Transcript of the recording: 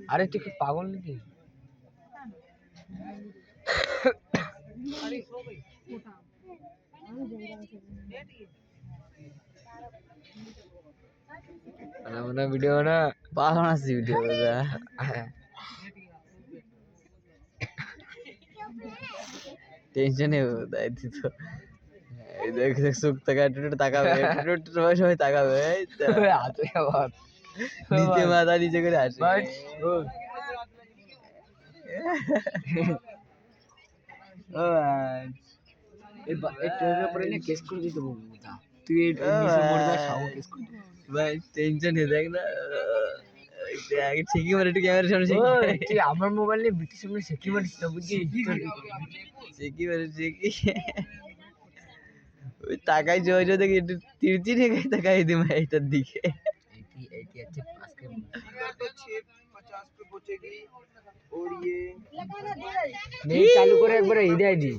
আরে তুই কি পাগল নাকি? না ভিডিও না পাগল আছি ভিডিও টেনশনে তাই তো এই দেখ দেখ সুখ তাকাবে সবাই তাকাবে এই তো আছে আবার নিচে মাথা নিচে করে আসে ও এই ট্রেনের উপরে না কেস করে দিতে বলবো তা তুই নিচে মরে যা সাও কেস করে দিবি। ভাই টেনশন হয়ে দেখ না আগে ঠিকই মারে একটু ক্যামেরার সামনে তুই আমার মোবাইল নিয়ে ব্রিটিশ সামনে শেখি মারিস না বুঝলি? ঠিকই মারে ঠিকই ওই তাকাই জয় জয় দেখি একটু তিরচি রেখে তাকাই দিই এইটার দিকে এইটি আছে আজকে 650 पे पहुंचेगी और ये নেট চালু করে একবার হিদাই দি